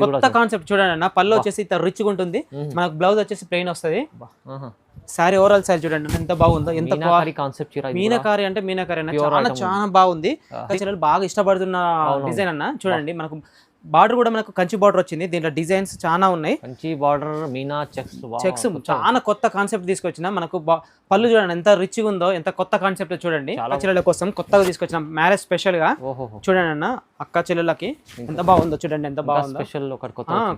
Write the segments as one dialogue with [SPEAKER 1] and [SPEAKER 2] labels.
[SPEAKER 1] కొత్త కాన్సెప్ట్ చూడండి అన్న. పళ్ళు వచ్చేసి ఇంత రిచ్గా ఉంటుంది, మనకు బ్లౌజ్ వచ్చేసి ప్లెయిన్ వస్తుంది. సారీ ఓవరాల్ సారీ చూడండి ఎంత బాగుందో, ఎంత
[SPEAKER 2] కాన్సెప్ట్.
[SPEAKER 1] మీనాకారి అంటే మీనాకారి అన్న, చాలా చాలా బాగుంది. బాగా ఇష్టపడుతున్న డిజైన్ అన్న. చూడండి మనకు బార్డర్ కూడా మనకు కంచి బార్డర్ వచ్చింది, దీంట్లో డిజైన్స్ చాలా ఉన్నాయి.
[SPEAKER 2] కంచి బార్డర్, మీనా చెక్స్
[SPEAKER 1] చాలా కొత్త కాన్సెప్ట్ తీసుకొచ్చిన. మనకు పళ్ళు చూడండి ఎంత రిచ్ గా ఉందో, ఎంత కొత్త కాన్సెప్ట్ చూడండి. అక్క చెల్లెల కోసం కొత్తగా తీసుకొచ్చిన మ్యారేజ్ స్పెషల్ గా చూడండి అన్న. అక్క చెల్లెలకి ఎంత బాగుందో చూడండి, ఎంత బాగుందో.
[SPEAKER 2] స్పెషల్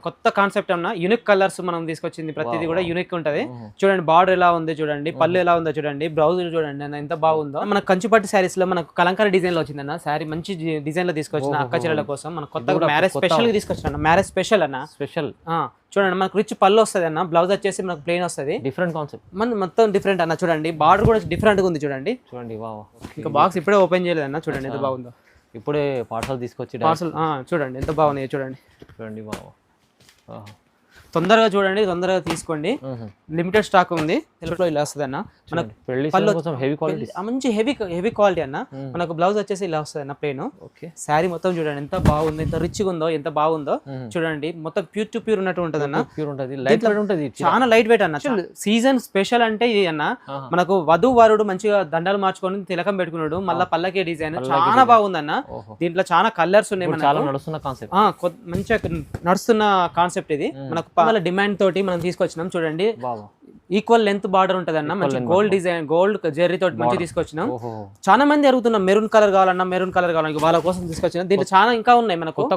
[SPEAKER 1] కొత్త కాన్సెప్ట్ అన్న. యూనిక్ కలర్స్ మనం తీసుకొచ్చింది, ప్రతిదీ కూడా యూనిక్ ఉంటది. చూడండి బార్డర్ ఎలా ఉంది చూడండి, పళ్ళు ఎలా ఉందో చూడండి, బ్లౌజ్ చూడండి అన్న ఎంత బాగుందో. మన కంచిపట్టు శారీస్ లో మనకు కలంకారీ డిజైన్ లో వచ్చిందన్న. శారీ మంచి డిజైన్ లో తీసుకొచ్చిన అక్క చెల్లెల కోసం. మన కొత్తగా మ్యారేజ్ స్పెషల్ గా తీసుకొచ్చిన, మ్యారేజ్ స్పెషల్ అన్న.
[SPEAKER 2] స్పెషల్
[SPEAKER 1] చూడండి మనకు రిచ్ పళ్ళు వస్తుంది అన్న, బ్లౌజ్ వచ్చేసి మనకు ప్లెయిన్ వస్తుంది.
[SPEAKER 2] డిఫరెంట్ కాన్సెప్ట్,
[SPEAKER 1] మన మొత్తం డిఫరెంట్ అన్న. చూడండి బార్డర్ కూడా డిఫరెంట్ గా ఉంది చూడండి.
[SPEAKER 2] చూడండి
[SPEAKER 1] ఇంకా బాక్స్ ఇప్పుడే ఓపెన్ చేయలేదు అన్న. చూడండి ఎంత బాగుందో,
[SPEAKER 2] ఇప్పుడే పార్సల్ తీసుకొచ్చి
[SPEAKER 1] పార్సల్ చూడండి ఎంత బాగుంది చూడండి.
[SPEAKER 2] చూడండి
[SPEAKER 1] తొందరగా చూడండి, తొందరగా తీసుకోండి. లిమిటెడ్ స్టాక్ ఉంది. తెలుగులో ఇలా వస్తుంది అన్న. మనకు మంచి హెవీ క్వాలిటీ అన్న. మనకు బ్లౌజ్ వచ్చేసి ఇలా వస్తుంది అన్న ప్లెయిన్. శారీ మొత్తం చూడండి ఎంత బాగుంది, ఎంత రిచ్ గా ఉందో, ఎంత బాగుందో చూడండి. మొత్తం ప్యూర్ టు ప్యూర్ ఉన్నట్టు ఉంటుంది అన్న.
[SPEAKER 2] ప్యూర్ ఉంటుంది, లైట్ వెయిట్ ఉంటుంది,
[SPEAKER 1] చాలా లైట్ వెయిట్ అన్న. సీజన్ స్పెషల్ అంటే ఇది అన్న. మనకు వధు వరుడు మంచిగా దండాలు మార్చుకొని తిలకం పెట్టుకున్నాడు, మళ్ళీ పల్లకి డిజైన్ చాలా బాగుంది అన్న. దీంట్లో చాలా కలర్స్ ఉన్నాయి,
[SPEAKER 2] చాలా నడుస్తున్న కాన్సెప్ట్,
[SPEAKER 1] మంచిగా నడుస్తున్న కాన్సెప్ట్ ఇది. మనకు డిమాండ్ తోటి మనం తీసుకొచ్చినాం చూడండి. ఈక్వల్ లెంత్ బార్డర్ ఉంటది అన్న, మంచి గోల్డ్ డిజైన్, గోల్డ్ జెర్రీ తోటి మంచి తీసుకొచ్చినాం. చాలా మంది అడుగుతున్నాం మెరూన్ కలర్ కావాలన్నా, మెరూన్ కలర్ కావాలన్నా, వాళ్ళ కోసం తీసుకొచ్చినాం. దీంట్లో చాలా ఇంకా ఉన్నాయి మనకు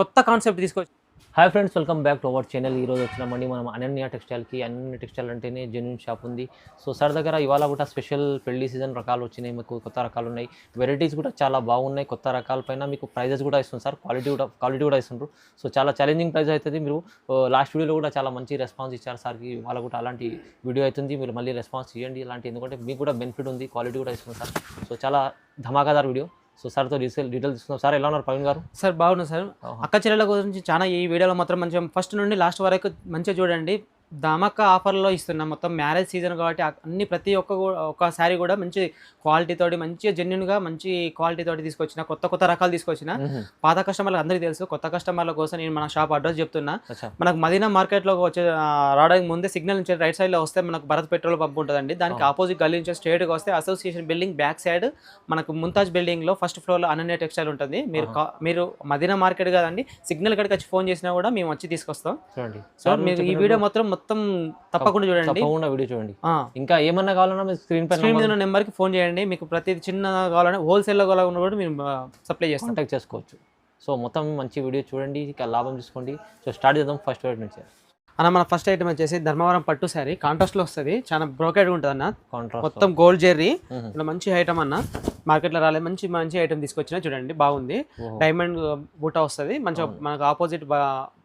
[SPEAKER 1] కొత్త కాన్సెప్ట్ తీసుకొచ్చి.
[SPEAKER 2] Hi friends, welcome back to our channel. ఈరోజు వచ్చినామండి మనం అనన్య టెక్స్టైల్కి. అనన్య టెక్స్టైల్ అంటేనే జెన్యూన్ షాప్ ఉంది. సో సార్ దగ్గర ఇవాళ కూడా స్పెషల్ పెళ్లి సీజన్ రకాలు వచ్చినాయి, మీకు కొత్త రకాలు ఉన్నాయి, వెరైటీస్ కూడా చాలా బాగున్నాయి. కొత్త రకాల పైన మీకు ప్రైజెస్ కూడా ఇస్తుంది సార్, క్వాలిటీ కూడా ఇస్తుండ్రు. సో చాలా ఛాలెంజింగ్ ప్రైస్ అవుతుంది. మీరు లాస్ట్ వీడియోలో కూడా చాలా మంచి రెస్పాన్స్ ఇచ్చారు సార్కి. వాళ్ళ కూడా అలాంటి వీడియో అవుతుంది, మీరు మళ్ళీ రెస్పాన్స్ చేయండి ఇలాంటి, ఎందుకంటే మీకు కూడా బెనిఫిట్ ఉంది, క్వాలిటీ కూడా ఇస్తుంది సార్. సో చాలా ధమాకాదార్ వీడియో. సో సార్తో డీటెయిల్స్ తీసుకున్నాం. సార్ ఎలా ఉన్నారు ప్రవీణ్ గారు?
[SPEAKER 1] సార్ బాగున్నారు సార్. అక్క చెల్లెల గురించి చాలా ఈ వీడియోలో మాత్రం మంచిగా ఫస్ట్ నుండి లాస్ట్ వరకు మంచిగా చూడండి. ధమాకా ఆఫర్లో ఇస్తున్నాం. మొత్తం మ్యారేజ్ సీజన్ కాబట్టి అన్ని ప్రతి ఒక్క శారీ కూడా మంచి క్వాలిటీతోటి, మంచిగా జెన్యున్గా మంచి క్వాలిటీతోటి తీసుకొచ్చిన, కొత్త రకాలు తీసుకొచ్చిన. పాత కస్టమర్లకు అందరికీ తెలుసు, కొత్త కస్టమర్ల కోసం నేను మన షాప్ అడ్రస్ చెప్తున్నా. మనకు మదీనా మార్కెట్లో వచ్చే రావడానికి ముందే సిగ్నల్ నుంచి రైట్ సైడ్లో వస్తే మనకు భరత్ పెట్రోల్ పంప్ ఉంటుందండి. దానికి ఆపోజిట్ గల్లీ నుంచి స్ట్రేట్గా వస్తే అసోసియేషన్ బిల్డింగ్ బ్యాక్ సైడ్ మనకు ముంతాజ్ బిల్డింగ్లో ఫస్ట్ ఫ్లోర్లో అనన్య టెక్స్టైల్ ఉంటుంది. మీరు మదీనా మార్కెట్ కదండి, సిగ్నల్ కాడికి వచ్చి ఫోన్ చేసినా కూడా మేము వచ్చి తీసుకొస్తాం. సో మీరు ఈ వీడియో మొత్తం తప్పకుండా చూడండి,
[SPEAKER 2] వీడియో చూడండి. ఇంకా ఏమన్నా కావాలన్నా స్క్రీన్ మీద
[SPEAKER 1] ఉన్న నెంబర్ కి ఫోన్ చేయండి. మీకు ప్రతి చిన్న కావాలన్నా హోల్సేల్ లో కావాలన్నా కూడా మీరు సప్లై చేసి
[SPEAKER 2] కాంటాక్ట్ చేసుకోవచ్చు. సో మొత్తం మంచి వీడియో చూడండి, ఇక లాభం తీసుకోండి. సో స్టార్ట్ చేద్దాం ఫస్ట్ ఐటమ్ నుంచి
[SPEAKER 1] అన్న. మన ఫస్ట్ ఐటమ్ వచ్చేసి ధర్మవరం పట్టు శారీ, కాంట్రాస్ట్ లో వస్తుంది, చాలా బ్రోకెడ్ ఉంటుంది అన్న. మొత్తం గోల్డ్ జెర్రీ, ఇలా మంచి ఐటమ్ అన్న. మార్కెట్ లో రాలేదు, మంచి ఐటమ్ తీసుకొచ్చిన చూడండి, బాగుంది. డైమండ్ బూటా వస్తుంది, మంచిగా మనకు ఆపోజిట్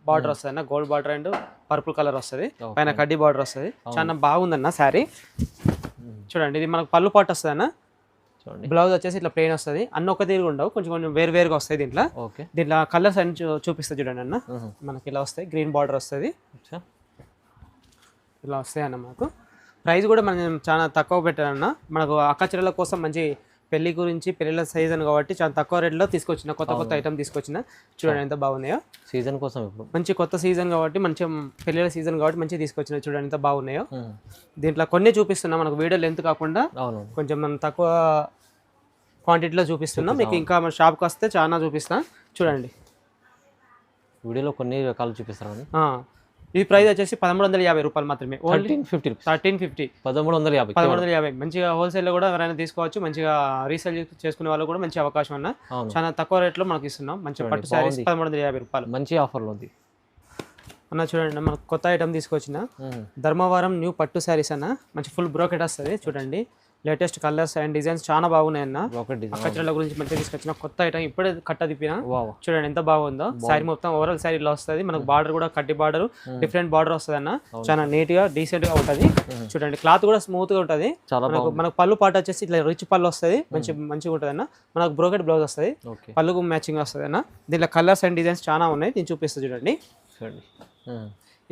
[SPEAKER 1] బార్డర్ వస్తుంది అన్న. Gold border and purple colour వస్తుంది, పైన కడ్డీ బార్డర్ వస్తుంది. చాలా బాగుందన్న శారీ. చూడండి ఇది మనకు పళ్ళు పాటు వస్తుంది అన్న. బ్లౌజ్ వచ్చేసి ఇట్లా ప్లెయిన్ వస్తుంది, అన్న ఒక తీరుగా ఉండవు, కొంచెం వేరుగా వస్తాయి. దీంట్లో కలర్స్ అన్ని చూపిస్తా చూడండి అన్న. మనకి ఇలా వస్తాయి, గ్రీన్ బార్డర్ వస్తుంది, ఇలా వస్తాయి అన్న. మనకు ప్రైస్ కూడా మనం చాలా తక్కువ పెట్టాలన్న. మనకు అక్క చెల్లెల కోసం మంచి పెళ్లి గురించి, పెళ్లిళ్ళ సీజన్ కాబట్టి చాలా తక్కువ రేట్లో తీసుకొచ్చిన, కొత్త ఐటమ్ తీసుకొచ్చిన. చూడండి ఎంత బాగున్నాయో.
[SPEAKER 2] సీజన్ కోసం
[SPEAKER 1] మంచి కొత్త సీజన్ కాబట్టి, మంచి పెళ్లిళ్ళ సీజన్ కాబట్టి మంచిగా తీసుకొచ్చిన. చూడండి ఎంత బాగున్నాయో. దీంట్లో కొన్ని చూపిస్తున్నాం, మనకు వీడియో లెంత్ కాకుండా కొంచెం మనం తక్కువ క్వాంటిటీలో చూపిస్తున్నాం. మీకు ఇంకా మన షాప్కి వస్తే చాలా చూపిస్తాం. చూడండి
[SPEAKER 2] వీడియోలో కొన్ని రకాలు చూపిస్తాను.
[SPEAKER 1] ఈ ప్రైస్ వచ్చేసి 1350 రూపాయలు మాత్రమే.
[SPEAKER 2] 1350 1350
[SPEAKER 1] మంచిగా హోల్సేల్ లో కూడా ఎవరైనా తీసుకోవచ్చు. మంచిగా రీసేల్ చేసుకునే వాళ్ళు కూడా మంచి అవకాశం అన్న. చాలా తక్కువ రేట్ లో మనకి ఇస్తున్నాం. మంచి పట్టు శారీస్ 1350 రూపాయలు,
[SPEAKER 2] మంచి ఆఫర్లో ఉంది
[SPEAKER 1] అన్న. చూడండి మనకు కొత్త ఐటమ్ తీసుకొచ్చిన ధర్మవరం న్యూ పట్టు శారీస్ అన్న. మంచి ఫుల్ బ్రోకెట్ వస్తుంది. చూడండి లేటెస్ట్ కలర్స్ అండ్ డిజైన్స్ చాలా బాగున్నాయి అన్న. అక్క చెల్లెల గురించి మంచిగా తీసుకొచ్చిన కొత్త ఐటమ్, ఇప్పుడే కట్ట తిప్పిన. చూడండి ఎంత బాగుందో. శారీ మొత్తం ఓవరాల్ శారీ ఇలా వస్తుంది. మనకు బార్డర్ కూడా కట్టి బార్డర్, డిఫరెంట్ బార్డర్ వస్తుంది అన్న. చాలా నీట్ గా డీసెంట్ గా ఉంటది. చూడండి క్లాత్ కూడా స్మూత్ గా ఉంటది. మనకు పళ్ళు పాట వచ్చేసి ఇట్లా రిచ్ పళ్ళు వస్తుంది, మంచిగా ఉంటది అన్న. మనకు బ్రోకెట్ బ్లౌజ్ వస్తుంది, పళ్ళుకు మ్యాచింగ్ వస్తుంది అన్న. దీంట్లో కలర్స్ అండ్ డిజైన్స్ చాలా ఉన్నాయి, నేను చూపిస్తా చూడండి.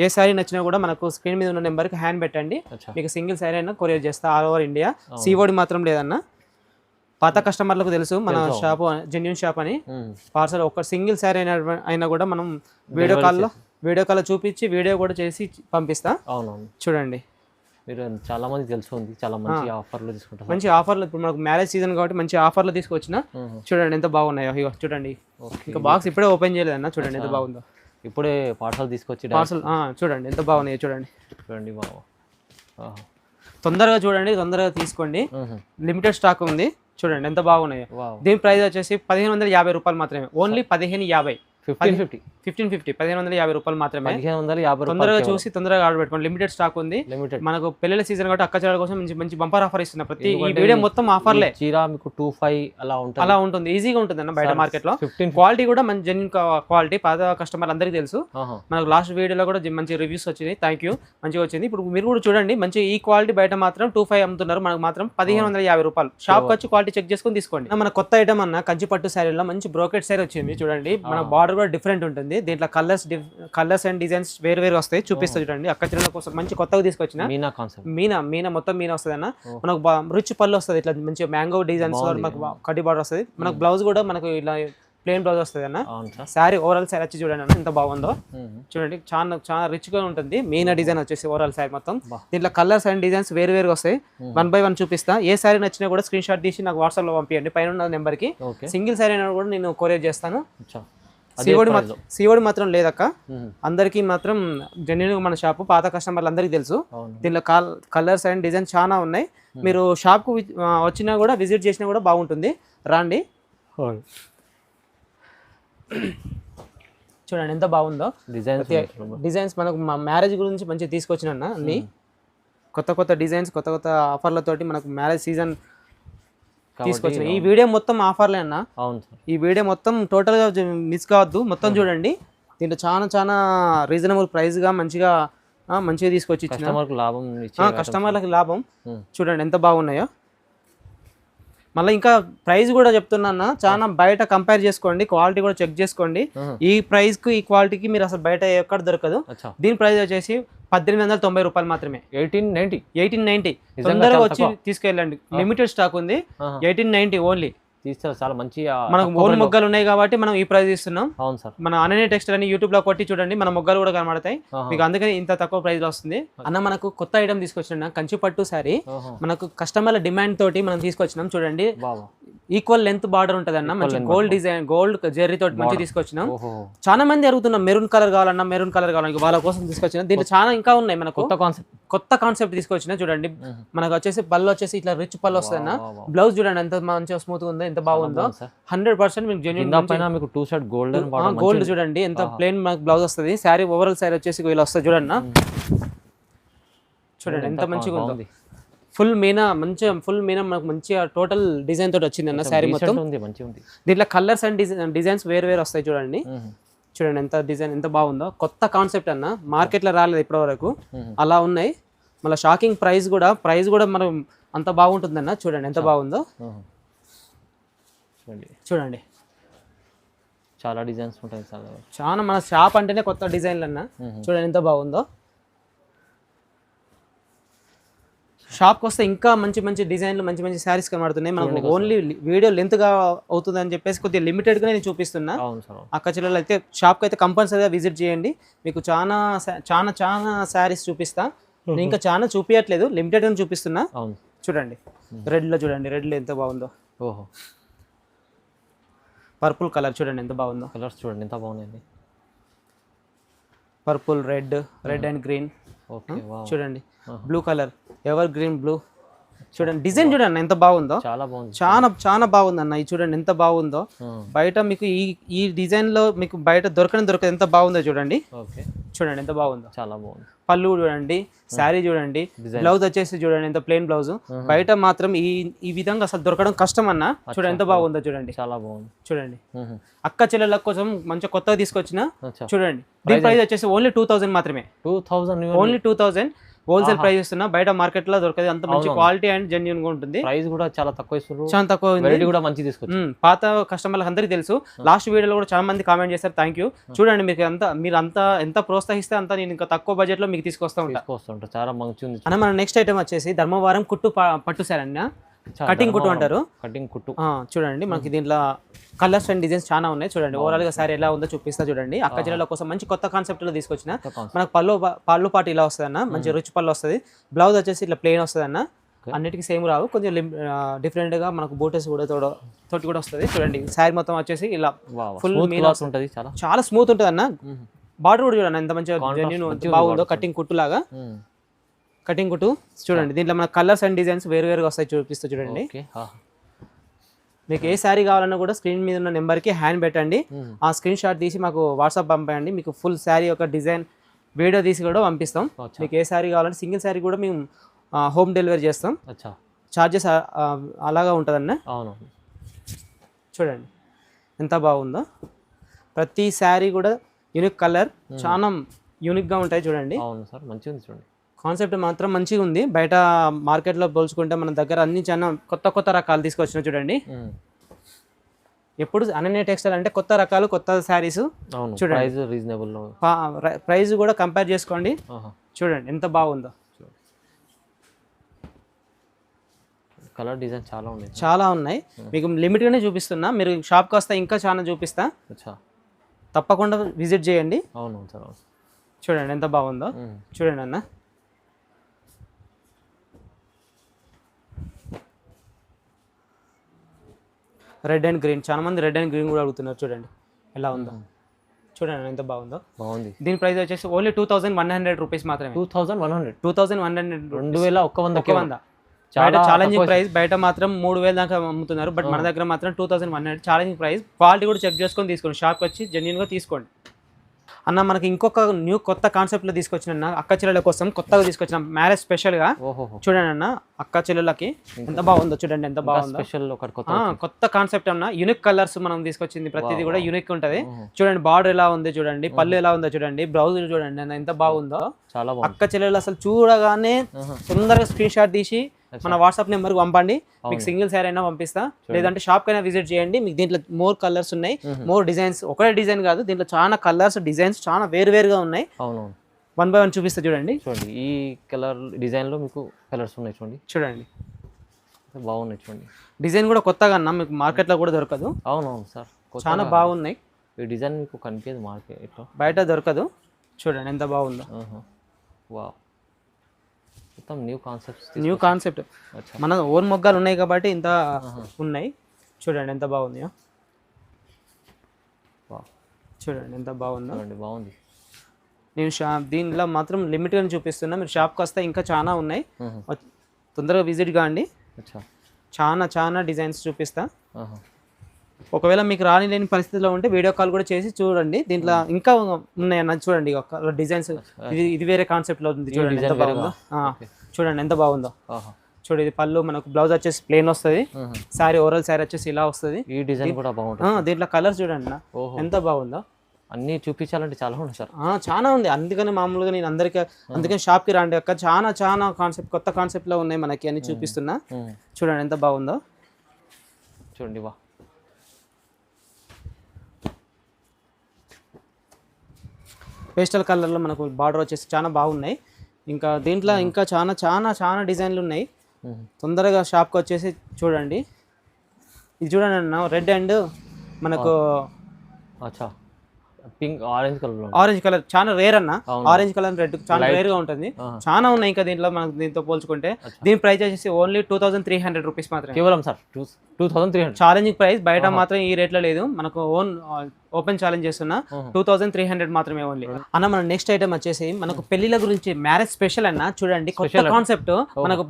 [SPEAKER 1] ఏ శారీ నచ్చినా కూడా మనకు స్క్రీన్ మీద ఉన్న నెంబర్కి హ్యాండ్ పెట్టండి, మీకు సింగిల్ శారీ అయినా కొరియర్ చేస్తా ఆల్ ఓవర్ ఇండియా. సీఓడి మాత్రం లేదన్న. పాత కస్టమర్లకు తెలుసు మన షాపు జెన్యూన్ షాప్ అని. పార్సల్ ఒక సింగిల్ శారీ అయినా కూడా మనం వీడియో కాల్లో చూపించి వీడియో కూడా చేసి పంపిస్తా.
[SPEAKER 2] అవునవును,
[SPEAKER 1] చూడండి
[SPEAKER 2] మీరు చాలా మంది తెలుసుంది, చాలా మంచి ఆఫర్లు తీసుకుంటారు.
[SPEAKER 1] మంచి ఆఫర్లు ఇప్పుడు మనకు మ్యారేజ్ సీజన్ కాబట్టి మంచి ఆఫర్లు తీసుకొచ్చిన. చూడండి ఎంత బాగున్నాయో, ఇగో చూడండి. ఇంకా బాక్స్ ఇప్పుడే ఓపెన్ చేయలేదన్న, చూడండి ఎంత బాగుందో.
[SPEAKER 2] ఇప్పుడే పార్సల్ తీసుకొచ్చి
[SPEAKER 1] పార్సల్ చూడండి ఎంత బాగున్నాయో, చూడండి
[SPEAKER 2] చూడండి బాబు.
[SPEAKER 1] తొందరగా చూడండి, తొందరగా తీసుకోండి. లిమిటెడ్ స్టాక్ ఉంది, చూడండి ఎంత బాగున్నాయో. దీని ప్రైస్ వచ్చేసి 1550 రూపాయలు మాత్రమే, ఓన్లీ 1550.
[SPEAKER 2] 1550
[SPEAKER 1] 1550 రూపాయలు మాత్రమే.
[SPEAKER 2] 1550
[SPEAKER 1] తొందరగా చూసి తొందరగా ఆర్డర్ పెట్టుకోండి. లిమిటెడ్ స్టాక్ ఉంది. మనకు పెళ్లిల సీజన్ కాబట్టి అక్క చెల్లెల కోసం మంచి బంపర్ ఆఫర్ ఇస్తున్నా. ప్రతి ఈ వీడియో మొత్తం ఆఫర్లే.
[SPEAKER 2] చీర మీకు 25
[SPEAKER 1] అలా ఉంటుంది, ఈజీగా ఉంటుంది అన్న. బయట మార్కెట్ లో క్వాలిటీ కూడా మంచి జెన్యూన్ క్వాలిటీ. పాత కస్టమర్ అందరికీ తెలుసు. మనకు లాస్ట్ వీడియోలో కూడా మంచి రివ్యూస్ వచ్చినాయి. థ్యాంక్ యూ, మంచిగా వచ్చింది. ఇప్పుడు మీరు కూడా చూడండి, మంచి ఈ క్వాలిటీ బయట మాత్రం 25 అమ్ముతున్నారు, మనకు మాత్రం 1550 రూపాయలు. షాప్ వచ్చి క్వాలిటీ చెక్ చేసుకుని తీసుకోండి. మన కొత్త ఐటమ్ అన్న కంచి పట్టు శారీలో మంచి బ్రోకెట్ శారీ వచ్చింది. చూడండి మన బార్డర్ కూడా డిఫరెంట్ ఉంటుంది. దీంట్లో కలర్స్ అండ్ డిజైన్స్ వేరు వేరు వస్తాయి, చూపిస్తా చూడండి. అక్క చెల్లెల కోసం మంచి కొత్తగా తీసుకొచ్చిన
[SPEAKER 2] మీనా కాన్సెప్ట్.
[SPEAKER 1] మీనా మొత్తం మీనా వస్తుంది అన్న. మనకు రిచ్ పళ్ళు వస్తుంది, ఇట్లా మంచి మ్యాంగో డిజైన్స్, మనకు కడ్డీ బార్డర్ వస్తుంది. మనకు బ్లౌజ్ కూడా మనకు ఇలా ప్లెయిన్ బ్లౌజ్ వస్తుంది అన్న. శారీ ఓవరాల్ శారీ వచ్చి చూడండి అన్న ఎంత బాగుందో. చూడండి చాలా రిచ్ గా ఉంటుంది. మీనా డిజైన్ వచ్చేసి ఓవరాల్ శారీ మొత్తం. దీంట్లో కలర్స్ అండ్ డిజైన్స్ వేరు వేరుగా వస్తాయి. 1 by 1 చూపిస్తా. ఏ శారీ నచ్చినా కూడా స్క్రీన్ షాట్ తీసి నాకు వాట్సాప్ లో పంపించండి, పైన ఉన్న నెంబర్ కి. సింగిల్ శారీ అయినా కూడా నేను కొరియర్ చేస్తాను. సిఓడి మాత్రం లేదక్క, అందరికీ మాత్రం జెన్యూన్ మన షాపు. పాత కస్టమర్లు అందరికీ తెలుసు. దీనిలో కలర్స్ అండ్ డిజైన్ చాలా ఉన్నాయి. మీరు షాప్కు వచ్చినా కూడా విజిట్ చేసినా కూడా బాగుంటుంది, రండి. చూడండి ఎంత బాగుందో డిజైన్స్. మనకు మ్యారేజ్ గురించి మంచిగా తీసుకొచ్చిన అన్ని కొత్త డిజైన్స్, కొత్త ఆఫర్లతోటి మనకు మ్యారేజ్ సీజన్ తీసుకొచ్చిన. ఈ వీడియో మొత్తం ఆఫర్లే అన్న. ఈ వీడియో మొత్తం టోటల్ గా మిస్ కావద్దు, మొత్తం చూడండి. దీంట్లో చాలా రీజనబుల్ ప్రైస్ గా మంచిగా తీసుకొచ్చి కస్టమర్లకు లాభం. చూడండి ఎంత బాగున్నాయో. మళ్ళీ ఇంకా ప్రైస్ కూడా చెప్తున్నా, చాలా బయట కంపేర్ చేసుకోండి, క్వాలిటీ కూడా చెక్ చేసుకోండి. ఈ ప్రైస్ కు ఈ క్వాలిటీకి మీరు అసలు బయట ఎక్కడ దొరకదు. దీని ప్రైస్ వచ్చేసి 1890 రూపాయలు మాత్రమే. 1890 తొందరగా వచ్చి తీసుకెళ్ళండి. లిమిటెడ్ స్టాక్ ఉంది. 1890 ఓన్లీ.
[SPEAKER 2] తీస్తారు చాలా మంచి.
[SPEAKER 1] మనకు ఓన్ మొగ్గలు ఉన్నాయి కాబట్టి మనం ఈ ప్రైస్ ఇస్తున్నాం. అవును సార్. మన అనన్య టెక్స్టైల్ అని యూట్యూబ్ లో కొట్టి చూడండి, మన మొగ్గలు కూడా కనబడతాయి మీకు. అందుకని ఇంత తక్కువ ప్రైస్ లో వస్తుంది అన్న. మనకు కొత్త ఐటమ్ తీసుకొచ్చిన కంచి పట్టు శారీ, మనకు కస్టమర్ల డిమాండ్ తోటి మనం తీసుకొచ్చినాం. చూడండి ఈక్వల్ లెంత్ బార్డర్ ఉంటుంది అన్న. మంచి గోల్డ్ డిజైన్, గోల్డ్ జెర్రీ తోటి మంచి తీసుకొచ్చినాం. చాలా మంది అడుగుతున్నాం మెరూన్ కలర్ కావాలన్నా, మెరూన్ కలర్ కావాలన్నా, వాళ్ళ కోసం తీసుకొచ్చిన. దీంట్లో చాలా ఇంకా ఉన్నాయి. మనకు కొత్త కాన్సెప్ట్ తీసుకొచ్చిన. చూడండి మనకు వచ్చేసి పళ్ళు వచ్చేసి ఇట్లా రిచ్ పళ్ళు వస్తుంది అన్న. బ్లౌజ్ చూడండి ఎంత మంచిగా స్మూత్ ఉందో, ఎంత బాగుందో. 100% మీకు జెన్యూన్.
[SPEAKER 2] మీకు 2 సైడ్
[SPEAKER 1] గోల్డ్ చూడండి ఎంత ప్లెయిన్ మనకు బ్లౌజ్ వస్తుంది. శారీ ఓవరాల్ శారీ వచ్చేసి ఇలా వస్తుంది చూడండి. చూడండి ఎంత మంచిగా ఉందో. ఫుల్ మీనా మనకు మంచిగా టోటల్ డిజైన్ తోటి వచ్చింది అన్న శారీ మొత్తం. దీంట్లో కలర్స్ అండ్ డిజైన్స్ వేరు వేరు వస్తాయి. చూడండి ఎంత డిజైన్ ఎంత బాగుందో. కొత్త కాన్సెప్ట్ అన్న, మార్కెట్లో రాలేదు ఇప్పటి వరకు, అలా ఉన్నాయి. మళ్ళీ షాకింగ్ ప్రైస్ కూడా మనం అంత బాగుంటుందన్న. చూడండి ఎంత బాగుందో. చూడండి
[SPEAKER 2] చాలా డిజైన్స్ ఉంటాయి.
[SPEAKER 1] చాలా మన షాప్ అంటేనే కొత్త డిజైన్లు అన్న. చూడండి ఎంత బాగుందో. షాప్కి వస్తే ఇంకా మంచి డిజైన్లు, మంచి శారీస్ కనబడుతున్నాయి. మనకు ఓన్లీ వీడియో లెంత్గా అవుతుంది అని చెప్పేసి కొద్దిగా లిమిటెడ్గా నేను చూపిస్తున్నా. అక్క చెల్లెలు అయితే షాప్కి అయితే కంపల్సరీగా విజిట్ చేయండి. మీకు చాలా శారీస్ చూపిస్తా. నేను ఇంకా చాలా చూపించట్లేదు, లిమిటెడ్గా చూపిస్తున్నా. చూడండి రెడ్లో ఎంత బాగుందో.
[SPEAKER 2] ఓహో,
[SPEAKER 1] పర్పుల్ కలర్ చూడండి ఎంత బాగుందో.
[SPEAKER 2] కలర్స్ చూడండి ఎంత బాగుంది.
[SPEAKER 1] Purple, red and green. చూడండి blue colour, evergreen blue. చూడండి డిజైన్ చూడండి ఎంత బాగుందో. చాలా బాగుంది అన్న. ఇది చూడండి ఎంత బాగుందో. బయట మీకు ఈ డిజైన్ లో మీకు బయట దొరకదు ఎంత బాగుందో. చూడండి ఎంత బాగుందో.
[SPEAKER 2] చాలా బాగుంది.
[SPEAKER 1] పళ్ళు చూడండి, శారీ చూడండి, బ్లౌజ్ వచ్చేసి చూడండి ఎంత ప్లెయిన్ బ్లౌజ్. బయట మాత్రం ఈ విధంగా అసలు దొరకడం కష్టం అన్న. చూడండి ఎంత బాగుందో. చూడండి
[SPEAKER 2] చాలా బాగుంది.
[SPEAKER 1] చూడండి అక్క చెల్లెళ్ళ కోసం మంచిగా కొత్తగా తీసుకొచ్చిన. చూడండి దీని ప్రైస్ వచ్చేసి ఓన్లీ 2000 మాత్రమే. ఓన్లీ 2000 హోల్సేల్ ప్రైస్ ఇస్తున్నా. బయట మార్కెట్ లో దొరకదు అంత మంచి క్వాలిటీ అండ్ జెన్యూన్ గా ఉంటుంది.
[SPEAKER 2] ప్రైస్ కూడా చాలా తక్కువ ఇస్తున్నారు.
[SPEAKER 1] చాలా తక్కువ
[SPEAKER 2] వెరైటీ కూడా మంచి తీసుకొచ్చి.
[SPEAKER 1] పాత కస్టమర్లకు అందరికీ తెలుసు. లాస్ట్ వీడియోలో కూడా చాలా మంది కామెంట్ చేస్తారు. Thank you. చూడండి మీరు ఎంత ప్రోత్సహిస్తే అంత నేను ఇంకా తక్కువ బడ్జెట్ లో మీకు తీసుకొస్తా ఉంటాను.
[SPEAKER 2] చాలా మంచి ఉంది
[SPEAKER 1] అన్న. మన నెక్స్ట్ ఐటమ్ వచ్చేసి ధర్మవరం కుట్టు పట్టు శారీ అన్న. కటింగ్ కుట్టు అంటారు.
[SPEAKER 2] కటింగ్ కుట్టు.
[SPEAKER 1] చూడండి మనకి దీంట్లో కలర్స్ అండ్ డిజైన్స్ చాలా ఉన్నాయి. చూడండి ఓవరాల్ గా సారీ ఎలా ఉందో చూపిస్తా చూడండి. అక్క చెల్లెల కోసం మంచి కొత్త కాన్సెప్ట్ లో తీసుకొచ్చిన. మనకు పళ్ళు పాటు ఇలా వస్తుంది అన్న, మంచి రిచ్ పళ్ళు వస్తుంది. బ్లౌజ్ వచ్చేసి ఇట్లా ప్లెయిన్ వస్తుంది అన్న, అన్నిటికీ సేమ్ రావు, కొంచెం డిఫరెంట్ గా మనకు బూటెస్ కూడా తోటి కూడా వస్తుంది. చూడండి శారీ మొత్తం వచ్చేసి ఇలా ఫుల్
[SPEAKER 2] ఉంటుంది,
[SPEAKER 1] చాలా స్మూత్ ఉంటుంది అన్న. బార్డర్ కూడా చూడండి ఎంత మంచిగా జెన్యూన్ బాగుందో, కటింగ్ కుట్టు లాగా. కటింగ్ కుట్టు చూడండి. దీంట్లో మన కలర్స్ అండ్ డిజైన్స్ వేరువేరుగా వస్తాయి, చూపిస్తూ చూడండి. మీకు ఏ శారీ కావాలన్నా కూడా స్క్రీన్ మీద ఉన్న నెంబర్కి హ్యాండ్ పెట్టండి, ఆ స్క్రీన్ షాట్ తీసి మాకు వాట్సాప్ పంపండి. మీకు ఫుల్ శారీ యొక్క డిజైన్ వీడియో తీసి కూడా పంపిస్తాం. మీకు ఏ శారీ కావాలంటే సింగిల్ శారీ కూడా మేము హోమ్ డెలివరీ చేస్తాం. ఛార్జెస్ అలాగా ఉంటుందన్న. చూడండి ఎంత బాగుందో, ప్రతి శారీ కూడా యూనిక్ కలర్, చాలా యూనిక్గా ఉంటాయి. చూడండి
[SPEAKER 2] మంచిగా చూడండి,
[SPEAKER 1] కాన్సెప్ట్ మాత్రం మంచిగా ఉంది. బయట మార్కెట్లో పోల్చుకుంటే మన దగ్గర అన్ని చాలా కొత్త కొత్త రకాలు తీసుకొచ్చిన. చూడండి ఎప్పుడు అనన్య టెక్స్టైల్ అంటే కొత్త రకాలు, కొత్త శారీస్. చూడండి
[SPEAKER 2] రీజనబుల్
[SPEAKER 1] ప్రైస్ కూడా కంపేర్ చేసుకోండి. చూడండి ఎంత బాగుందో.
[SPEAKER 2] కలర్ డిజైన్
[SPEAKER 1] చాలా ఉన్నాయి. మీకు లిమిట్గానే చూపిస్తున్నా, మీరు షాప్కి వస్తే ఇంకా చాలా చూపిస్తా. తప్పకుండా విజిట్ చేయండి. చూడండి ఎంత బాగుందో. చూడండి అన్న, రెడ్ అండ్ గ్రీన్, చాలా మంది రెడ్ అండ్ గ్రీన్ కూడా అడుగుతున్నారు. చూడండి ఎలా ఉందో, చూడండి ఎంత బాగుందో. దీని ప్రైస్ వచ్చేసి ఓన్లీ 2100 రూపీస్ మాత్రమే. 2100 ఛాలెంజింగ్ ప్రైస్. బయట మాత్రం 3000 దాకా అమ్ముతున్నారు, బట్ మన దగ్గర మాత్రం 2100 ఛాలెంజింగ్ ప్రైస్. క్వాలిటీ కూడా చెక్ చేసుకొని తీసుకోండి, షాప్కి వచ్చి జెన్యూన్గా తీసుకోండి అన్న. మనకి ఇంకొక న్యూ కొత్త కాన్సెప్ట్లో తీసుకొచ్చిన అక్క చెల్లెల కోసం కొత్తగా తీసుకొచ్చిన మ్యారేజ్ స్పెషల్గా. చూడండి అన్న, అక్క చెల్లెలకి ఎంత బాగుందో. చూడండి ఎంత బాగుందో, కొత్త కాన్సెప్ట్ అన్న. యూనిక్ కలర్స్ మనం తీసుకొచ్చింది, ప్రతిదీ కూడా యూనిక్ ఉంటుంది. చూడండి బార్డర్ ఎలా ఉంది, చూడండి పళ్ళు ఎలా ఉందో, చూడండి బ్లౌజ్ చూడండి అన్న ఎంత బాగుందో. అక్క చెల్లెలు అసలు చూడగానే తొందరగా స్క్రీన్ షాట్ తీసి మన వాట్సాప్ నెంబర్కి పంపండి. మీకు సింగిల్ శారీ అయినా పంపిస్తా, లేదంటే షాప్ కైనా విజిట్ చేయండి. మీకు దీంట్లో మోర్ కలర్స్ ఉన్నాయి, మోర్ డిజైన్స్. ఒకటే డిజైన్ కాదు, దీంట్లో చాలా కలర్స్ డిజైన్స్ చాలా వేరువేరుగా ఉన్నాయి. వన్ బై వన్ చూపిస్తా చూడండి.
[SPEAKER 2] చూడండి ఈ కలర్ డిజైన్ లో మీకు కలర్స్ ఉన్నాయి.
[SPEAKER 1] చూడండి
[SPEAKER 2] బాగున్నాయి. చూడండి
[SPEAKER 1] డిజైన్ కూడా కొత్తగా అన్న, మీకు మార్కెట్లో కూడా దొరకదు.
[SPEAKER 2] అవునవును సార్,
[SPEAKER 1] చాలా బాగున్నాయి.
[SPEAKER 2] ఈ డిజైన్ మీకు కనిపించదు మార్కెట్లో,
[SPEAKER 1] బయట దొరకదు. చూడండి ఎంత బాగుందో.
[SPEAKER 2] మొత్తం న్యూ కాన్సెప్ట్.
[SPEAKER 1] మన ఓన్ మొగ్గాలు ఉన్నాయి కాబట్టి ఇంత ఉన్నాయి. చూడండి ఎంత బాగుందో. చూడండి ఎంత బాగుందో.
[SPEAKER 2] బాగుంది.
[SPEAKER 1] నేను దీనిలో మాత్రం లిమిట్గా చూపిస్తున్నా, మీరు షాప్కి వస్తే ఇంకా చాలా ఉన్నాయి. తొందరగా విజిట్ కాండి, చాలా డిజైన్స్ చూపిస్తా. ఒకవేళ మీకు లేని పరిస్థితిలో ఉంటే వీడియో కాల్ కూడా చేసి చూడండి. దీంట్లో ఇంకా ఉన్నాయన్న. చూడండి డిజైన్స్, ఇది వేరే కాన్సెప్ట్లో ఉంది. చూడండి ఎంత బాగుందో. చూడండి ఎంత బాగుందో. చూడండి ఇది పళ్ళు, మనకు బ్లౌజ్ వచ్చేసి ప్లెయిన్ వస్తుంది. శారీ ఓవరాల్ శారీ వచ్చేసి ఇలా వస్తుంది.
[SPEAKER 2] ఈ డిజైన్ కూడా బాగుంటుంది.
[SPEAKER 1] దీంట్లో కలర్స్ చూడండి ఎంత బాగుందో.
[SPEAKER 2] అన్ని చూపించాలంటే చాలా ఉంది సార్,
[SPEAKER 1] చాలా ఉంది. అందుకని మామూలుగా నేను అందుకని షాప్కి రండి అక్క. చాలా కాన్సెప్ట్, కొత్త కాన్సెప్ట్లో ఉన్నాయి మనకి అని చూపిస్తున్నా. చూడండి ఎంత బాగుందో.
[SPEAKER 2] చూడండి
[SPEAKER 1] పేస్టల్ కలర్లో మనకు బార్డర్ వచ్చేసి చాలా బాగున్నాయి. ఇంకా దీంట్లో ఇంకా చాలా డిజైన్లు ఉన్నాయి. తొందరగా షాప్కి వచ్చేసి చూడండి. ఇది చూడండి అన్న, రెడ్ అండ్ మనకు
[SPEAKER 2] పింక్
[SPEAKER 1] ఆరెంజ్ కలర్ చాలా రేర్ అన్న. ఆరెంజ్ కలర్ రెడ్ చాలా రేర్ గా ఉంటుంది. చాలా ఉన్నాయి ఇంకా దీంట్లో. మనకు దీంతో పోల్చుకుంటే దీని ప్రైస్ వచ్చేసి ఓన్లీ 2300 రూపీస్ మాత్రమే.
[SPEAKER 2] కేవలం సార్ 2300
[SPEAKER 1] ఛాలెంజింగ్ ప్రైస్. బయట మాత్రం ఈ రేట్లో లేదు, మనకు ఓపెన్ ఛాలెంజ్ చేస్తున్నా. 2300 మాత్రమే ఓన్లీ అన్న. మన నెక్స్ట్ ఐటమ్ వచ్చేసి మనకు పెళ్లిల గురించి మ్యారేజ్ స్పెషల్ అన్న. చూడండి కొత్త కాన్సెప్ట్, మనకు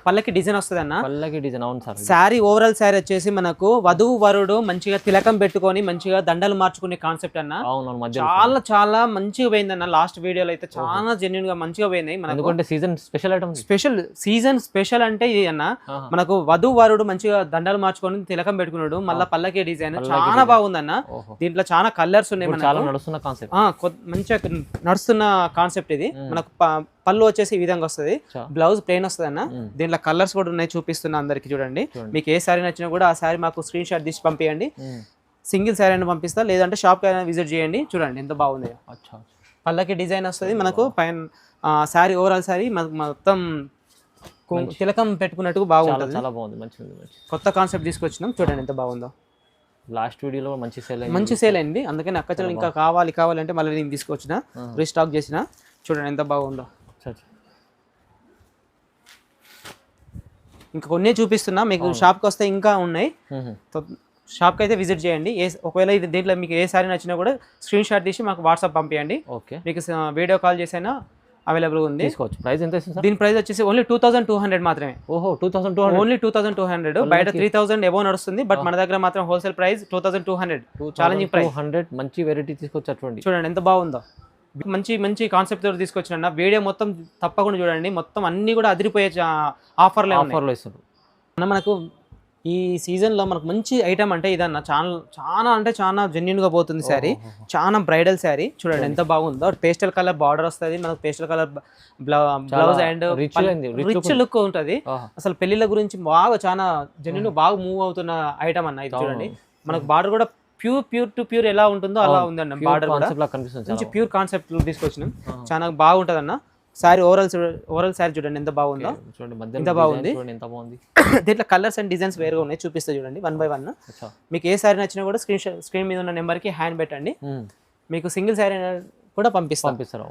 [SPEAKER 1] పల్లకి డిజైన్ వస్తుంది అన్న.
[SPEAKER 2] పల్లకి డిజైన్. అవును సార్.
[SPEAKER 1] శారీ ఓవరాల్ శారీ వచ్చేసి మనకు వధువు వరుడు మంచిగా తిలకం పెట్టుకొని మంచిగా దండలు మార్చుకునే కాన్సెప్ట్ అన్న. చాలా మంచిగా పోయింది అన్న. లాస్ట్ వీడియోలో అయితే చాలా జెన్యూన్ గా మంచిగా పోయినాయి.
[SPEAKER 2] మనకు season special item,
[SPEAKER 1] season special అంటే ఇది అన్న. మనకు వధువు వరుడు మంచిగా దండలు మార్చుకొని తిలకం పెట్టుకున్నాడు, మళ్ళీ పల్లకి డిజైన్ చాలా బాగుందన్న. దీంట్లో చాలా కలర్స్ ఉన్నాయి. మంచిగా నడుస్తున్న కాన్సెప్ట్ ఇది. మనకు పళ్ళు వచ్చేసి ఈ విధంగా వస్తుంది, బ్లౌజ్ ప్లెయిన్ వస్తుంది అన్న. దీంట్లో కలర్స్ కూడా ఉన్నాయి, చూపిస్తున్నా అందరికి. చూడండి మీకు ఏ శారీ నచ్చినా కూడా ఆ శారీ మాకు స్క్రీన్ షాట్ తీసి పంపించండి. సింగిల్ శారీ అయినా పంపిస్తా, లేదంటే షాప్కి అయినా విజిట్ చేయండి. చూడండి ఎంత బాగుంది. పళ్ళకి డిజైన్ వస్తుంది మనకు. పైన శారీ ఓవరాల్ శారీ మొత్తం తిలకం పెట్టుకున్నట్టు
[SPEAKER 2] చాలా
[SPEAKER 1] బాగుంటుంది.
[SPEAKER 2] చాలా బాగుంది, మంచిగా ఉంది, మంచి.
[SPEAKER 1] కొత్త కాన్సెప్ట్ తీసుకొచ్చినాం, చూడండి ఎంత బాగుందో.
[SPEAKER 2] లాస్ట్ వీడియోలో మంచి సేల్ అయింది.
[SPEAKER 1] మంచి సేల్ అయింది, అందుకని అక్క చెల్లెలు ఇంకా కావాలి అంటే మళ్ళీ నేను తీసుకొచ్చిన, రీస్టాక్ చేసిన. చూడండి ఎంత బాగుందో. ఇంకా కొన్ని చూపిస్తున్నా మీకు, షాప్కి వస్తే ఇంకా ఉన్నాయి. షాప్కి అయితే విజిట్ చేయండి. ఒకవేళ ఇది దీంట్లో మీకు ఏ సారీ నచ్చినా కూడా స్క్రీన్ షాట్ తీసి మాకు వాట్సాప్ పంపించండి.
[SPEAKER 2] ఓకే,
[SPEAKER 1] మీకు వీడియో కాల్ చేసైనా అవైలబుల్ ఉంది,
[SPEAKER 2] తీసుకోవచ్చు. ప్రైస్ ఎంత ఇస్తుంది సార్?
[SPEAKER 1] దీని ప్రైస్ వచ్చేసి ఓన్లీ 2200 మాత్రమే.
[SPEAKER 2] ఓహో, 2200,
[SPEAKER 1] ఓన్లీ 2200. బయట 3000 ఎబో నడుస్తుంది, బట్ మన దగ్గర మాత్రం హోల్సేల్ ప్రైస్ 2200. Challenging price.
[SPEAKER 2] 200 మంచి వెరైటీ తీసుకొచ్చి
[SPEAKER 1] చూడండి ఎంత బాగుందో. మంచి మంచి కాన్సెప్ట్ తోటి తీసుకొచ్చిన వీడియో మొత్తం తప్పకుండా చూడండి. మొత్తం అన్ని కూడా అదిరిపోయే ఆఫర్లో
[SPEAKER 2] ఇస్తారు.
[SPEAKER 1] మనకు ఈ సీజన్లో మనకు మంచి ఐటమ్ అంటే ఇదన్న, చాలా అంటే చాలా జెన్యున్గా పోతుంది శారీ. చాలా బ్రైడల్ శారీ. చూడండి ఎంత బాగుందో. పేస్టల్ కలర్ బార్డర్ వస్తుంది మనకు, pastel colour blouse and rich look ఉంటుంది. అసలు పెళ్లిళ్ళ గురించి బాగా చాలా జెన్యున్ బాగా మూవ్ అవుతున్న ఐటమ్ అన్న ఇది. చూడండి మనకు బార్డర్ కూడా ప్యూర్ టు ప్యూర్ ఎలా ఉంటుందో అలా ఉందన్న. బార్డర్ కూడా మంచి ప్యూర్ కాన్సెప్ట్ తీసుకొచ్చినాం, చాలా బాగుంటుంది అన్న. శారీ ఓవరాల్ శారీ చూడండి ఎంత బాగుందో.
[SPEAKER 2] చూడండి
[SPEAKER 1] ఎంత బాగుంది.
[SPEAKER 2] ఎంత బాగుంది.
[SPEAKER 1] దీంట్లో కలర్స్ అండ్ డిజైన్స్ వేరుగా ఉన్నాయి, చూపిస్తే చూడండి 1 by 1. మీకు ఏ శారీ నచ్చినా కూడా స్క్రీన్ మీద ఉన్న నెంబర్కి హ్యాండ్ పెట్టండి, మీకు సింగిల్ శారీ కూడా పంపిస్తారు.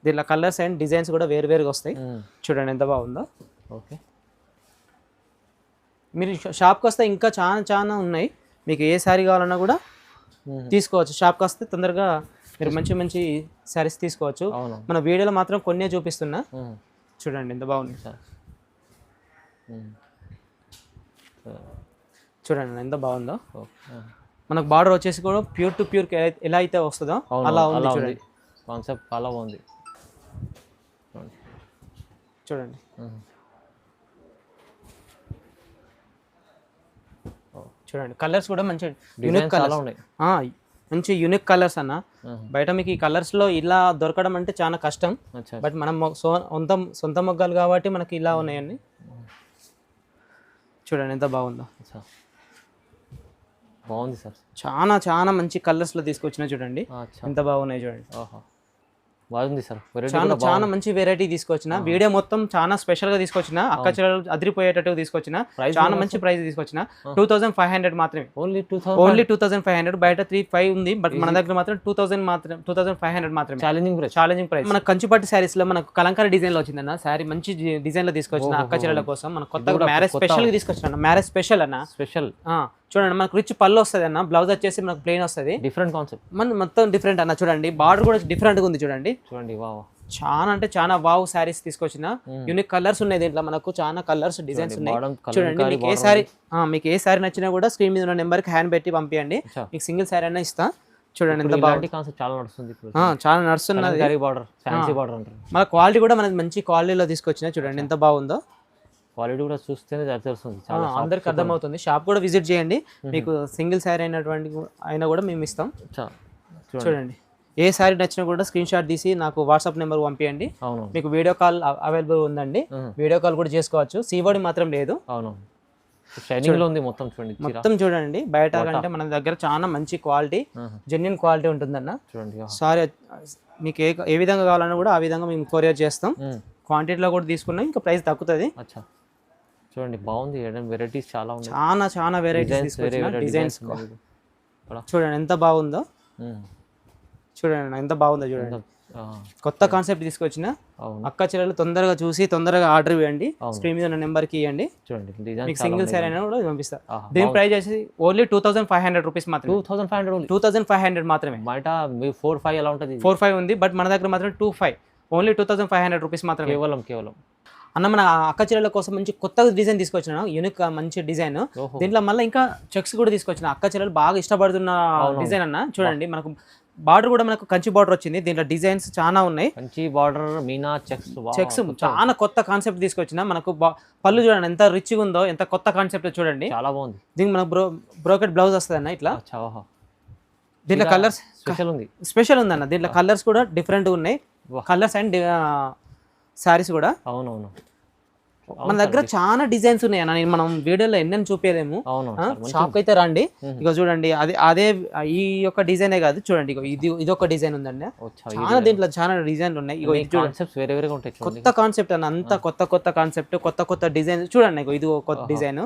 [SPEAKER 1] దీంట్లో కలర్స్ అండ్ డిజైన్స్ కూడా వేరుగా వస్తాయి. చూడండి ఎంత బాగుందో.
[SPEAKER 2] ఓకే,
[SPEAKER 1] మీరు షాప్కి వస్తే ఇంకా చాలా ఉన్నాయి. మీకు ఏ శారీ కావాలన్నా కూడా తీసుకోవచ్చు. షాప్కి వస్తే తొందరగా మీరు మంచి శారీస్ తీసుకోవచ్చు. మన వీడియోలో మాత్రం కొన్నే చూపిస్తున్నా. చూడండి ఎంత బాగుంది. చూడండి ఎంత బాగుందో. మనకు బార్డర్ వచ్చేసి కూడా ప్యూర్ టు ప్యూర్ ఎలా అయితే వస్తుందో అలా ఉంది. చూడండి
[SPEAKER 2] కాన్సెప్ట్ చాలా బాగుంది.
[SPEAKER 1] చూడండి చూడండి కలర్స్ కూడా మంచి యూనిక్ కలర్స్ ఉన్నాయి. మంచి యూనిక్ కలర్స్ అన్న. బయట మీకు ఈ కలర్స్ లో ఇలా దొరకడం అంటే చాలా కష్టం, బట్ మనం సొంత మొగ్గలు కాబట్టి మనకి ఇలా ఉన్నాయండి. చూడండి ఎంత బాగుందో.
[SPEAKER 2] బాగుంది సార్.
[SPEAKER 1] చాలా మంచి కలర్స్ లో తీసుకొచ్చిన. చూడండి ఎంత బాగున్నాయి. చూడండి
[SPEAKER 2] బాగుంది సార్.
[SPEAKER 1] చాలా మంచి వెరైటీ తీసుకొచ్చిన. వీడియో మొత్తం చాలా స్పెషల్ గా తీసుకొచ్చిన. అక్క చెల్లెలు అదిరిపోయేటట్టు తీసుకొచ్చిన. చాలా మంచి ప్రైస్ తీసుకొచ్చిన. 2500 మాత్రమే. ఓన్లీ 2500. బయట 3500 ఉంది, బట్ మన దగ్గర మాత్రం 2500 మాత్రమే. Challenging price. మన కంచిపట్టు శారీస్ లో మనకు కలంకారీ డిజైన్ లో వచ్చిందన్న శారీ. మంచి డిజైన్ లో తీసుకొచ్చిన అక్క చెల్లెల కోసం. మన కొత్తగా మ్యారేజ్ స్పెషల్ గా తీసుకొచ్చిన. మ్యారేజ్ స్పెషల్ అన్న.
[SPEAKER 2] స్పెషల్.
[SPEAKER 1] చూడండి మనకు రిచ్ పళ్ళు వస్తుంది అన్న. బ్లౌజ్ వచ్చేసి మనకు ప్లెయిన్ వస్తుంది.
[SPEAKER 2] Different concept.
[SPEAKER 1] మొత్తం డిఫరెంట్ అన్న. చూడండి బార్డర్ కూడా డిఫరెంట్ గా ఉంది. చూడండి
[SPEAKER 2] వావ్,
[SPEAKER 1] చాలా అంటే చాలా వావ్ శారీస్ తీసుకొచ్చిన. యూనిక్ కలర్స్ ఉన్నాయి దీంట్లో. మనకు చాలా కలర్స్ డిజైన్స్ ఉన్నాయి. చూడండి మీకు ఏ శారీ నచ్చినా కూడా స్క్రీన్ మీద ఉన్న నెంబర్ కి హ్యాండ్ పెట్టి పంపించండి. మీకు సింగిల్ శారీ అయినా ఇస్తా. చూడండి ఎంత బాగుంది.
[SPEAKER 2] చాలా నడుస్తుంది.
[SPEAKER 1] చాలా నడుస్తున్నది. మన క్వాలిటీ కూడా మనకి మంచి క్వాలిటీలో తీసుకొచ్చిన. చూడండి ఎంత బాగుందో.
[SPEAKER 2] క్వాలిటీ కూడా చూస్తేనే తెలుస్తుంది,
[SPEAKER 1] అందరికి అర్థమవుతుంది. షాప్ కూడా విజిట్ చేయండి. మీకు సింగిల్ శారీ అయినా కూడా మేము ఇస్తాం. చూడండి ఏ శారీ నచ్చినా కూడా స్క్రీన్ షాట్ తీసి నాకు వాట్సాప్ నెంబర్ పంపించండి. మీకు వీడియో కాల్ అవైలబుల్ ఉందండి. వీడియో కాల్ కూడా చేసుకోవచ్చు. సీఓడి మాత్రం లేదు.
[SPEAKER 2] షైనింగ్ లో ఉంది మొత్తం. చూడండి
[SPEAKER 1] మొత్తం చూడండి. బయట కంటే మన దగ్గర చాలా మంచి క్వాలిటీ, జెన్యున్ క్వాలిటీ ఉంటుందన్న.
[SPEAKER 2] చూడండి
[SPEAKER 1] సారీ మీకు ఏ విధంగా కావాలన్నా కూడా ఆ విధంగా మేము కొరియర్ చేస్తాం. క్వాంటిటీలో కూడా తీసుకున్నాం, ఇంకా ప్రైస్ తగ్గుతుంది.
[SPEAKER 2] చూడండి బాగుంది. వెరైటీస్ చాలా ఉన్నాయి.
[SPEAKER 1] చాలా వెరైటీస్ తీసుకొచ్చిన. డిజైన్స్ చూడండి ఎంత బాగుందో. చూడండి ఎంత బాగుందో. చూడండి కొత్త కాన్సెప్ట్ తీసుకొచ్చిన. అక్క చెల్లెలు తొందరగా చూసి తొందరగా ఆర్డర్ ఇవ్వండి. స్క్రీన్ మీద ఉన్న నెంబర్కి ఇవ్వండి.
[SPEAKER 2] చూడండి
[SPEAKER 1] మీకు సింగిల్ శారీ అయినా కూడా పంపిస్తా. దీని ప్రైస్ వచ్చి ఓన్లీ 2500 రూపీస్ మాత్రమే. 2500 మాత్రమే.
[SPEAKER 2] బయట 4-5 ఎలా ఉంటుంది?
[SPEAKER 1] 4-5 ఉంది, బట్ మన దగ్గర మాత్రం 2-5. ఓన్లీ 2500 రూపీస్ మాత్రమే.
[SPEAKER 2] కేవలం
[SPEAKER 1] అన్న మన అక్క చెల్లెల కోసం మంచి కొత్త డిజైన్ తీసుకొచ్చిన. యూనిక్ మంచి డిజైన్. దీంట్లో మళ్ళీ ఇంకా చెక్స్ కూడా తీసుకొచ్చిన. అక్క చెల్లెలు బాగా ఇష్టపడుతున్న డిజైన్ అన్న. చూడండి మనకు బార్డర్ కూడా మనకు కంచి బార్డర్ వచ్చింది. దీంట్లో డిజైన్స్ చాలా ఉన్నాయి.
[SPEAKER 2] కంచి బార్డర్, మీనా చెక్స్
[SPEAKER 1] చాలా కొత్త కాన్సెప్ట్ తీసుకొచ్చిన. మనకు పళ్ళు చూడండి ఎంత రిచ్ గా ఉందో, ఎంత కొత్త కాన్సెప్ట్ చూడండి.
[SPEAKER 2] చాలా బాగుంది.
[SPEAKER 1] దీనికి మనకు బ్రోకెట్ బ్లౌజ్ వస్తుంది అన్న. ఇట్లా దీంట్లో కలర్స్ స్పెషల్ ఉంది అన్న. దీంట్లో కలర్స్ కూడా డిఫరెంట్ ఉన్నాయి. కలర్స్ అండ్ శారీస్ కూడా.
[SPEAKER 2] అవునవును
[SPEAKER 1] మన దగ్గర చాలా డిజైన్స్ ఉన్నాయి అన్న, మనం వీడియోలో ఎన్నెన్ని చూపించలేము.
[SPEAKER 2] అవును
[SPEAKER 1] షాప్ అయితే రండి. ఇక చూడండి, అదే ఈ యొక్క డిజైనే కాదు, చూడండి ఇగో ఇది ఒక డిజైన్ ఉందండి. చాలా దీంట్లో చాలా డిజైన్లు ఉన్నాయి. ఇగో ఇది
[SPEAKER 2] కాన్సెప్ట్స్ వేరే వేరేగా ఉంటాయి.
[SPEAKER 1] కొత్త కాన్సెప్ట్ అన్న, అంతా కొత్త కాన్సెప్ట్, కొత్త డిజైన్. చూడండి ఇగో ఇది ఒక కొత్త డిజైన్.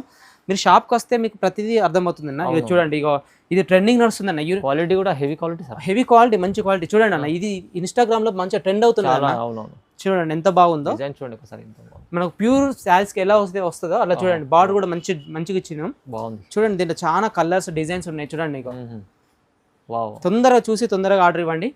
[SPEAKER 1] మీరు షాప్కి వస్తే మీకు ప్రతిదీ అర్థమవుతుంది అన్న. ఇక చూడండి, ఇగో ఇది ట్రెండింగ్ నడుస్తుంది అన్న.
[SPEAKER 2] క్వాలిటీ కూడా heavy quality sir,
[SPEAKER 1] heavy quality, మంచి క్వాలిటీ. చూడండి అన్న, ఇది ఇన్స్టాగ్రామ్ లో మంచిగా ట్రెండ్ అవుతుంది అన్న.
[SPEAKER 2] అవునవును,
[SPEAKER 1] చూడండి ఎంత బాగుందో.
[SPEAKER 2] డిజైన్ చూడండి ఒకసారి, ఎంత బాగుంది.
[SPEAKER 1] మనకు ప్యూర్ శారీస్ కి ఎలా వస్తుందో అలా చూడండి. బార్డర్ కూడా మంచిగా ఇచ్చినాం.
[SPEAKER 2] బాగుంది.
[SPEAKER 1] చూడండి దీంట్లో చాలా కలర్స్, డిజైన్స్ ఉన్నాయి. చూడండి ఇగో
[SPEAKER 2] వావ్,
[SPEAKER 1] తొందరగా చూసి తొందరగా ఆర్డర్ ఇవ్వండి.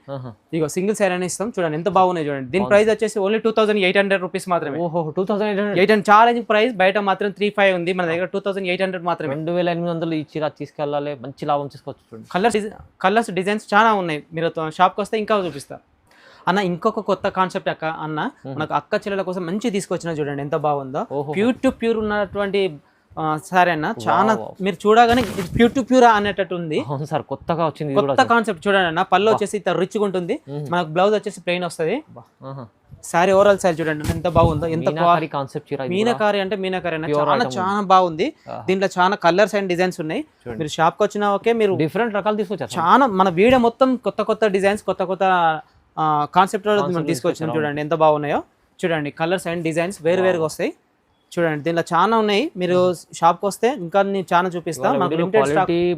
[SPEAKER 1] ఇగో సింగిల్ శారీ అని ఇస్తాం. చూడండి ఎంత బాగున్నాయి. చూడండి దీని ప్రైస్ వచ్చేసి ఓన్లీ 2800 రూపీస్ మాత్రమే.
[SPEAKER 2] ఓహో 2800.
[SPEAKER 1] Challenge price. బయట మాత్రం 3500 ఉంది, మన దగ్గర 2800 మాత్రమే.
[SPEAKER 2] 2800 ఈ చీర తీసుకెళ్ళాలి, మంచి లాభం తీసుకోవచ్చు. చూడండి
[SPEAKER 1] కలర్స్ డిజైన్స్ చాలా ఉన్నాయి. మీరు షాప్కి వస్తే ఇంకా చూపిస్తా అన్న. ఇంకొక కొత్త కాన్సెప్ట్ అన్న, మనకు అక్క చెల్లెల కోసం మంచి తీసుకొచ్చిన. చూడండి ఎంత బాగుందో. ప్యూర్ టు ప్యూర్ ఉన్నటువంటి సరే అన్న, చాలా మీరు చూడగానే ప్యూర్ టు ప్యూర్ అనేటట్టు ఉంది.
[SPEAKER 2] అవును సార్, కొత్తగా వచ్చింది
[SPEAKER 1] కొత్త కాన్సెప్ట్. చూడండి అన్న, పళ్ళు వచ్చేసి ఇంత రిచ్గా ఉంటుంది. మనకు బ్లౌజ్ వచ్చేసి ప్లెయిన్ వస్తుంది. సారీ ఓవరాల్ సారీ చూడండి ఎంత బాగుందో. ఎంత
[SPEAKER 2] కాన్సెప్ట్
[SPEAKER 1] మీనాకారి అంటే మీనాకారి అన్న, చాలా బాగుంది. దీంట్లో చాలా కలర్స్ అండ్ డిజైన్స్ ఉన్నాయి. మీరు షాప్కి వచ్చినా ఓకే, మీరు
[SPEAKER 2] డిఫరెంట్ రకాలు తీసుకొచ్చారు.
[SPEAKER 1] చాలా మన వీడియో మొత్తం కొత్త డిజైన్స్, కొత్త కాన్సెప్ట్ మనం తీసుకొచ్చినాం. చూడండి ఎంత బాగున్నాయో. చూడండి కలర్స్ అండ్ డిజైన్స్ వేరుగా వస్తాయి. చూడండి దీంట్లో చాలా ఉన్నాయి. మీరు షాప్కి వస్తే ఇంకా నేను చాలా చూపిస్తాను.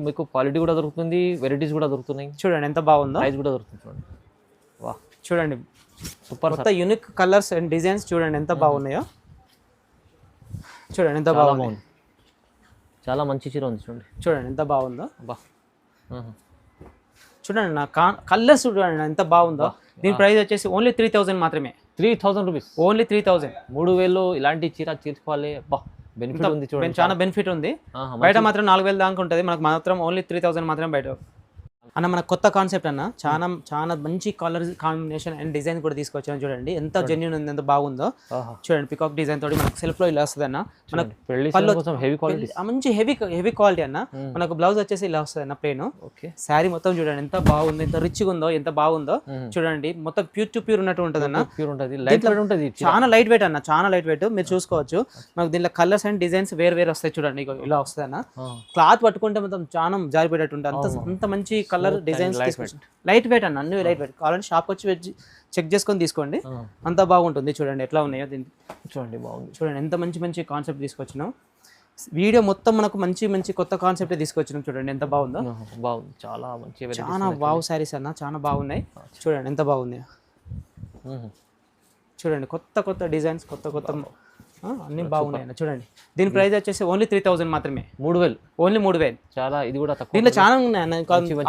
[SPEAKER 2] మీకు క్వాలిటీ కూడా దొరుకుతుంది, వెరైటీస్ కూడా దొరుకుతున్నాయి.
[SPEAKER 1] చూడండి ఎంత బాగుందో.
[SPEAKER 2] ప్రైస్ కూడా దొరుకుతుంది. చూడండి వా,
[SPEAKER 1] చూడండి
[SPEAKER 2] సూపర్.
[SPEAKER 1] కొత్త యూనిక్ కలర్స్ అండ్ డిజైన్స్ చూడండి ఎంత బాగున్నాయో. చూడండి ఎంత బాగుంది.
[SPEAKER 2] చాలా మంచి చీర ఉంది.
[SPEAKER 1] చూడండి ఎంత బాగుందో.
[SPEAKER 2] బా,
[SPEAKER 1] చూడండి నా కలర్స్ చూడండి ఎంత బాగుందో. దీని ప్రైస్ వచ్చేసి ఓన్లీ 3000 మాత్రమే.
[SPEAKER 2] 3000 రూపీస్,
[SPEAKER 1] ఓన్లీ 3000.
[SPEAKER 2] 3000 ఇలాంటి చీర తీసుకోవాలి. బెనిఫిట్ ఉంది. చూడండి
[SPEAKER 1] చాలా బెనిఫిట్ ఉంది. బయట మాత్రం 4000 దాకా ఉంటుంది, మనకు మాత్రం ఓన్లీ 3000 మాత్రమే బయట. అన్న మన కొత్త కాన్సెప్ట్ అన్న, చాలా మంచి కలర్ కాంబినేషన్ అండ్ డిజైన్ కూడా తీసుకొచ్చాను. చూడండి ఎంత జెన్యూన్ ఉంది, ఎంత బాగుందో. చూడండి పికాక్ డిజైన్ తోటి మనకు సెల్ఫ్ లో ఇలా వస్తుంది అన్న. మనకు మంచి హెవీ క్వాలిటీ అన్న. మనకు బ్లౌజ్ వచ్చేసి ఇలా వస్తుంది అన్న, ప్లేన్. శారీ మొత్తం చూడండి ఎంత బాగుంది, ఎంత రిచ్గా ఉందో, ఎంత బాగుందో. చూడండి మొత్తం ప్యూర్ టు ప్యూర్ ఉన్నట్టు ఉంటుంది అన్న. చాలా లైట్ వెయిట్ అన్న, చాలా లైట్ వెయిట్. మీరు చూసుకోవచ్చు. మనకు దీనిలో కలర్స్ అండ్ డిజైన్స్ వేరు వస్తాయి. చూడండి ఇలా వస్తుంది అన్న. క్లాత్ పట్టుకుంటే మొత్తం చాలా జారిపోయేటట్టు ఉంటుంది. అంత మంచి కలర్ డిజైన్స్ లైట్ వెయిట్ అన్న, అన్ని లైట్ వెయిట్. కావాలంటే షాప్కి వచ్చి చెక్ చేసుకొని తీసుకోండి, అంతా బాగుంటుంది. చూడండి ఎట్లా ఉన్నాయో దీనికి. చూడండి బాగుంది. చూడండి ఎంత మంచి కాన్సెప్ట్ తీసుకొచ్చినాం. వీడియో మొత్తం మనకు మంచి కొత్త కాన్సెప్ట్ తీసుకొచ్చినాం. చూడండి ఎంత బాగుందో.
[SPEAKER 2] బాగుంది, చాలా మంచి,
[SPEAKER 1] చాలా వావ్ శారీస్ అన్న, చాలా బాగున్నాయి. చూడండి ఎంత బాగుంది. చూడండి కొత్త డిజైన్స్, కొత్త అన్ని బాగున్నాయి అన్న. చూడండి దీని ప్రైస్ వచ్చేసి ఓన్లీ 3000 మాత్రమే.
[SPEAKER 2] 3000,
[SPEAKER 1] ఓన్లీ 3000.
[SPEAKER 2] చాలా, ఇది కూడా తక్కువ.
[SPEAKER 1] దీంట్లో చాలా ఉన్నాయి అన్న.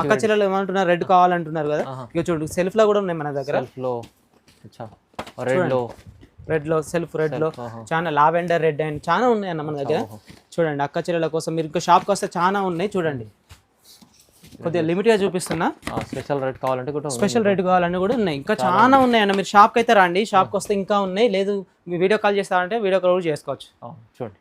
[SPEAKER 1] అక్క చెల్లెలు ఏమంటున్నారు, రెడ్ కావాలంటున్నారు కదా. ఇక చూడండి సెల్ఫ్ లో కూడా ఉన్నాయి మన దగ్గర. రెడ్ లో సెల్ఫ్ రెడ్ లో చాలా లావెండర్ రెడ్ అండ్ చాలా ఉన్నాయి అన్న మన దగ్గర. చూడండి అక్క చెల్లెల కోసం మీరు ఇంకా షాప్కి వస్తే చాలా ఉన్నాయి. చూడండి కొద్దిగా లిమిట్గా చూపిస్తున్నా.
[SPEAKER 2] స్పెషల్ రేట్ కావాలంటే
[SPEAKER 1] కూడా ఉన్నాయి. ఇంకా చాలా ఉన్నాయి అన్న. మీరు షాప్కి అయితే రండి, షాప్కి వస్తే ఇంకా ఉన్నాయి. లేదు వీడియో కాల్ చేస్తారంటే వీడియో కాల్ కూడా చేసుకోవచ్చు.
[SPEAKER 2] చూడండి